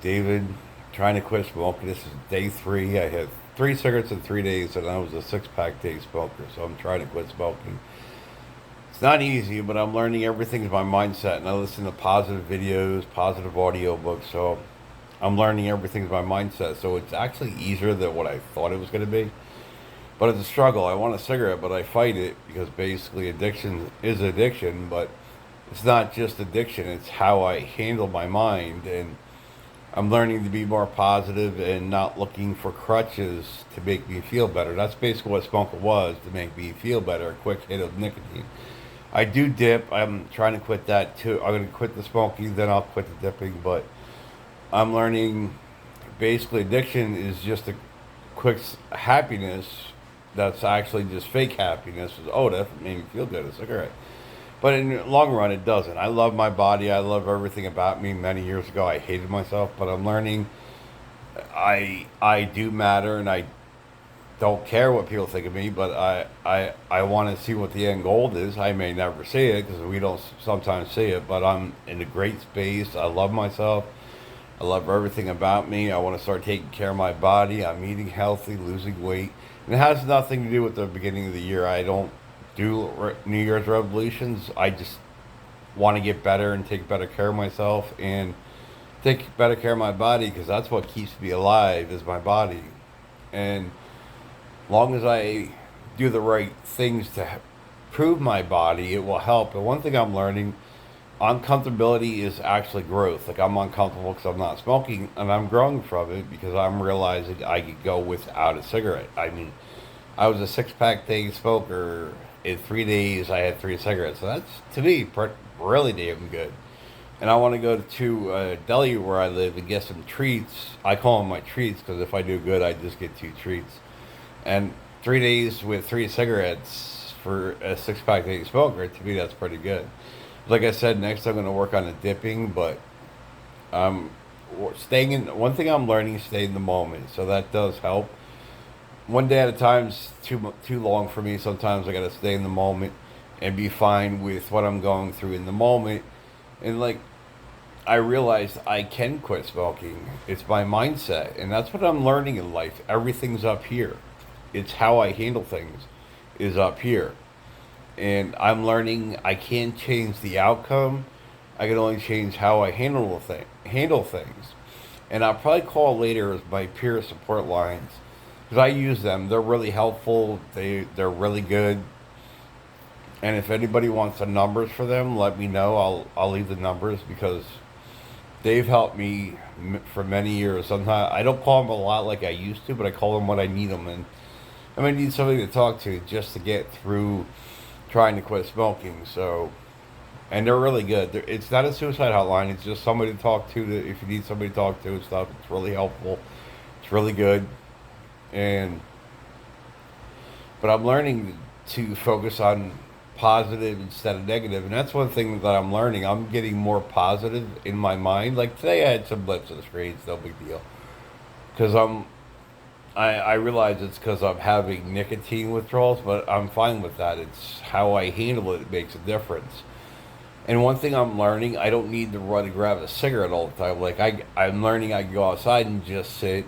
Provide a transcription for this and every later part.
David. Trying to quit smoking. This is day 3. I had 3 cigarettes in 3 days, and I was a 6 pack day smoker. So I'm trying to quit smoking. It's not easy, but I'm learning everything is my mindset, and I listen to positive videos, positive audio books. So I'm learning everything is my mindset. So it's actually easier than what I thought it was going to be. But it's a struggle. I want a cigarette, but I fight it because basically addiction is addiction. But it's not just addiction; it's how I handle my mind, and I'm learning to be more positive and not looking for crutches to make me feel better. That's basically what smoking was, to make me feel better, a quick hit of nicotine. I do dip. I'm trying to quit that too. I'm going to quit the smoking, then I'll quit the dipping. But I'm learning basically addiction is just a quick happiness that's actually just fake happiness. Oh, that made me feel good, a cigarette. But in the long run, it doesn't. I love my body. I love everything about me. Many years ago, I hated myself, but I'm learning I do matter, and I don't care what people think of me. But I want to see what the end goal is. I may never see it because we don't sometimes see it. But I'm in a great space. I love myself. I love everything about me. I want to start taking care of my body. I'm eating healthy, losing weight. And it has nothing to do with the beginning of the year. I don't do New Year's resolutions. I just want to get better and take better care of myself and take better care of my body because that's what keeps me alive is my body. And long as I do the right things to prove my body, it will help. And one thing I'm learning, uncomfortability is actually growth. Like I'm uncomfortable because I'm not smoking, and I'm growing from it because I'm realizing I could go without a cigarette. I mean, I was a 6 pack day smoker. In 3 days, I had 3 cigarettes. So that's to me really damn good. And I want to go to deli where I live and get some treats. I call them my treats because if I do good, I just get 2 treats. And 3 days with 3 cigarettes for a 6 pack day smoker, to me, that's pretty good. Like I said, next I'm going to work on the dipping, but um, staying in. One thing I'm learning is stay in the moment, so that does help. One day at a time is too long for me. Sometimes I got to stay in the moment and be fine with what I'm going through in the moment. And like I realized I can quit smoking. It's my mindset, and that's what I'm learning in life. Everything's up here. It's how I handle things is up here. And I'm learning I can't change the outcome. I can only change how I handle things. And I'll probably call later as my peer support lines because I use them. They're really helpful. They're really good. And if anybody wants the numbers for them, let me know. I'll leave the numbers because they've helped me for many years. Sometimes I don't call them a lot like I used to, but I call them when I need them, and I might need somebody to talk to just to get through trying to quit smoking. So, and they're really good. It's not a suicide hotline. It's just somebody to talk to. If you need somebody to talk to and stuff, it's really helpful. It's really good, and but I'm learning to focus on positive instead of negative, and that's one thing that I'm learning. I'm getting more positive in my mind. Like today, I had some blips on the screen. It's no big deal because I realize it's because I'm having nicotine withdrawals, but I'm fine with that. It's how I handle it that makes a difference. And one thing I'm learning, I don't need to run and grab a cigarette all the time. Like I'm learning I can go outside and just sit,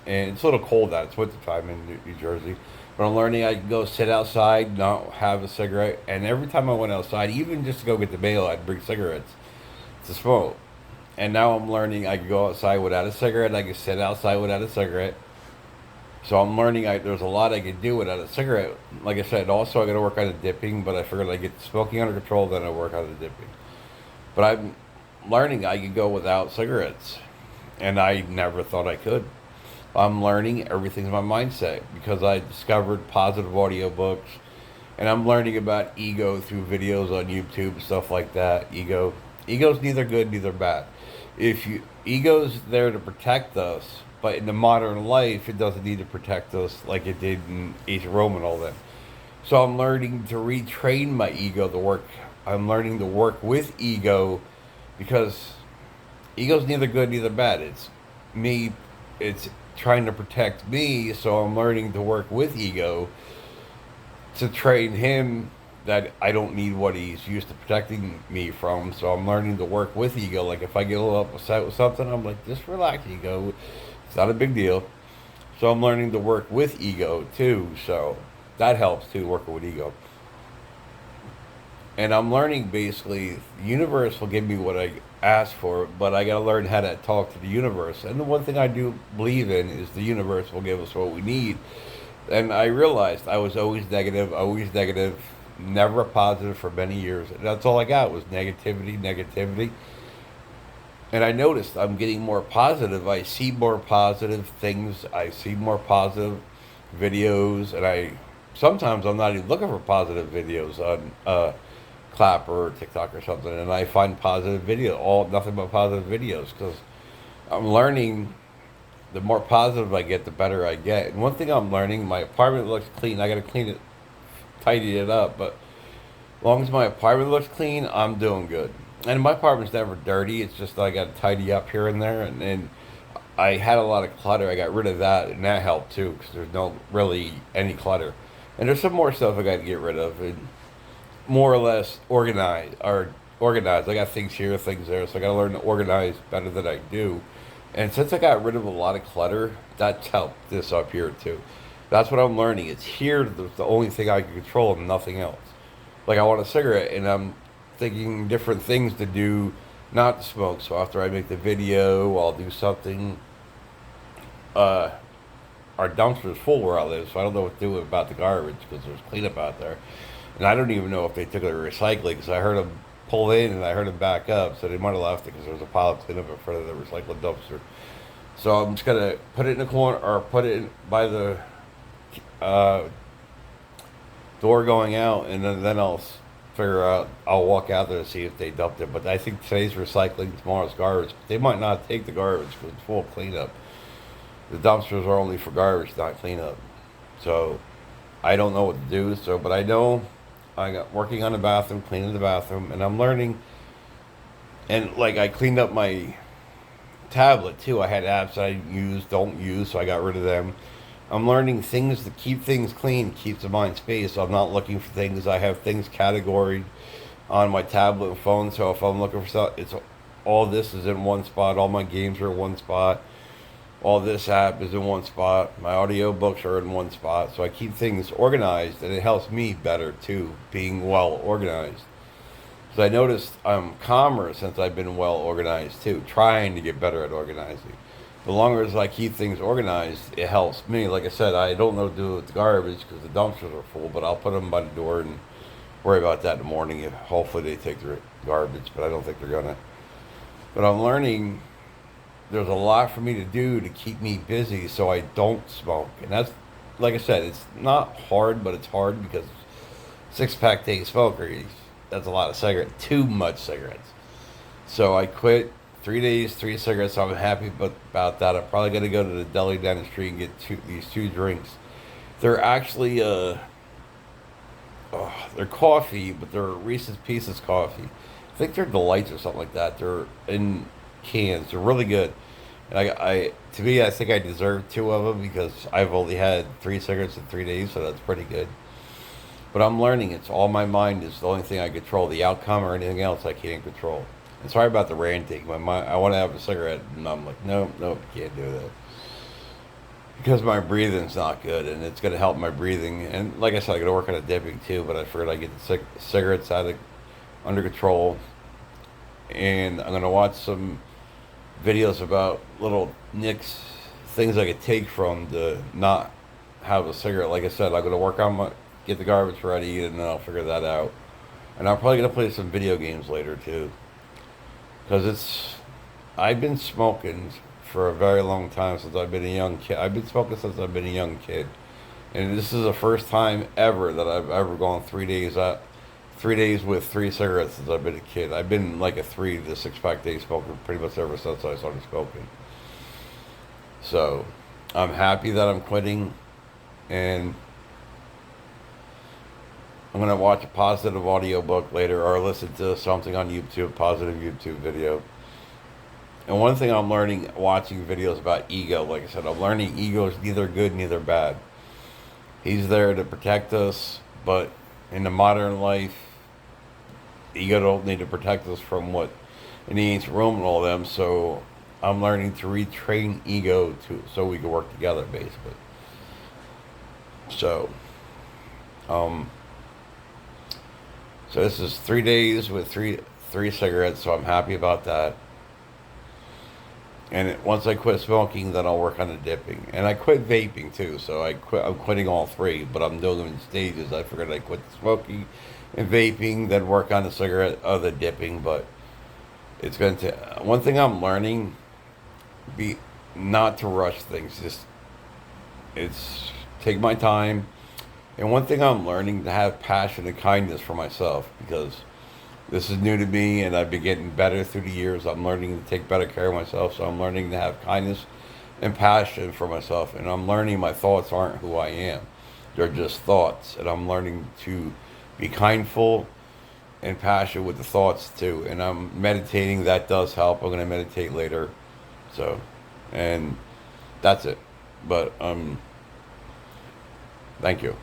and it's a little cold out. It's winter time in New Jersey, but I'm learning I can go sit outside, not have a cigarette. And every time I went outside, even just to go get the mail, I'd bring cigarettes to smoke. And now I'm learning I can go outside without a cigarette. I can sit outside without a cigarette. So I'm learning there's a lot I can do without a cigarette. Like I said, also I got to work on the dipping, but I figured I get smoking under control, then I work on the dipping. But I'm learning I could go without cigarettes, and I never thought I could. I'm learning everything's my mindset because I discovered positive audiobooks, and I'm learning about ego through videos on YouTube, stuff like that. Ego's neither good, neither bad. If you Ego's there to protect us, but in the modern life, it doesn't need to protect us like it did in ancient Rome and all that. So I'm learning to retrain my ego to work. I'm learning to work with ego because ego's neither good, neither bad. It's me. It's trying to protect me. So I'm learning to work with ego to train him that I don't need what he's used to protecting me from. So I'm learning to work with ego. Like if I get a little upset with something, I'm like, just relax, ego. It's not a big deal. So I'm learning to work with ego too. So that helps too, working with ego. And I'm learning basically the universe will give me what I ask for, but I got to learn how to talk to the universe. And the one thing I do believe in is the universe will give us what we need. And I realized I was always negative, never a positive for many years. And that's all I got was negativity, negativity. And I noticed I'm getting more positive. I see more positive things. I see more positive videos, and I sometimes I'm not even looking for positive videos on Clapper or TikTok or something, and I find positive video, all nothing but positive videos because I'm learning. The more positive I get, the better I get. And one thing I'm learning, my apartment looks clean. I got to clean it, tidy it up, but as long as my apartment looks clean, I'm doing good. And my apartment's never dirty. It's just I got to tidy up here and there. And I had a lot of clutter. I got rid of that, and that helped too because there's no really any clutter. And there's some more stuff I got to get rid of, and more or less organized. I got things here, things there, so I got to learn to organize better than I do. And since I got rid of a lot of clutter, that's helped this up here too. That's what I'm learning. It's here, the only thing I can control, and nothing else. Like I want a cigarette, and I'm thinking different things to do, not to smoke. So after I make the video, I'll do something. Uh, our dumpster's full where I live, so I don't know what to do about the garbage because there's cleanup out there, and I don't even know if they took it to recycling because I heard them pull in and I heard them back up, so they might have left it because there was a pile of cleanup in front of the recycling dumpster. So I'm just gonna put it in the corner or put it in by the uh, door going out, and then figure out. I'll walk out there to see if they dumped it. But I think today's recycling, tomorrow's garbage. They might not take the garbage because it's full of cleanup. The dumpsters are only for garbage, not cleanup. So I don't know what to do. So, but I know I got working on the bathroom, cleaning the bathroom, and I'm learning. And like I cleaned up my tablet too. I had apps I don't use, so I got rid of them. I'm learning things to keep things clean, keeps the mind space. So I'm not looking for things. I have things categorized on my tablet and phone. So if I'm looking for stuff, it's all this is in one spot. All my games are in one spot. All this app is in one spot. My audio books are in one spot. So I keep things organized, and it helps me better too, being well organized. So I noticed I'm calmer since I've been well organized too, trying to get better at organizing. The longer as I keep things organized, it helps me. Like I said, I don't know what to do with the garbage because the dumpsters are full, but I'll put them by the door and worry about that in the morning. If hopefully they take the garbage, but I don't think they're gonna. But I'm learning there's a lot for me to do to keep me busy so I don't smoke. And that's, like I said, it's not hard, but it's hard because 6 pack day smoker, that's a lot of cigarettes, too much cigarettes. So I quit 3 days, 3 cigarettes. So I'm happy about that. I'm probably going to go to the deli down the street and get these two drinks. They're actually, they're coffee, but they're Reese's Pieces coffee. I think they're Delights or something like that. They're in cans. They're really good. And to me, I think I deserve two of them because I've only had 3 cigarettes in 3 days, so that's pretty good. But I'm learning. It's all my mind is the only thing I control. The outcome or anything else I can't control. And sorry about the ranting. My mind, I want to have a cigarette, and I'm like, nope, can't do that. Because my breathing's not good, and it's going to help my breathing. And like I said, I got to work on a dipping too, but I figured I'd get the cigarettes under control. And I'm going to watch some videos about little nicks, things I could take from to not have a cigarette. Like I said, I'm going to work on get the garbage ready, and then I'll figure that out. And I'm probably going to play some video games later too. Because I've been smoking for a very long time since I've been a young kid. I've been smoking since I've been a young kid. And this is the first time ever that I've ever gone 3 days 3 days with 3 cigarettes since I've been a kid. I've been like a 3 to 6 pack day smoker pretty much ever since I started smoking. So I'm happy that I'm quitting, and I'm going to watch a positive audio book later or listen to something on YouTube, positive YouTube video. And one thing I'm learning watching videos about ego, like I said, I'm learning ego is neither good, neither bad. He's there to protect us, but in the modern life, ego don't need to protect us from what in the ancient Rome and all them. So I'm learning to retrain ego to so we can work together, basically. So, um, so this is 3 days with three cigarettes. So I'm happy about that. And once I quit smoking, then I'll work on the dipping. And I quit vaping too, so I'm quitting all three, but I'm doing them in stages. I figured I'd quit the smoking and vaping, then work on the cigarette, the dipping. But it's going to. One thing I'm learning, be not to rush things. Just it's take my time. And one thing I'm learning to have passion and kindness for myself because this is new to me, and I've been getting better through the years. I'm learning to take better care of myself, so I'm learning to have kindness and passion for myself. And I'm learning my thoughts aren't who I am; they're just thoughts. And I'm learning to be kindful and passionate with the thoughts too. And I'm meditating. That does help. I'm going to meditate later. So, and that's it. But thank you.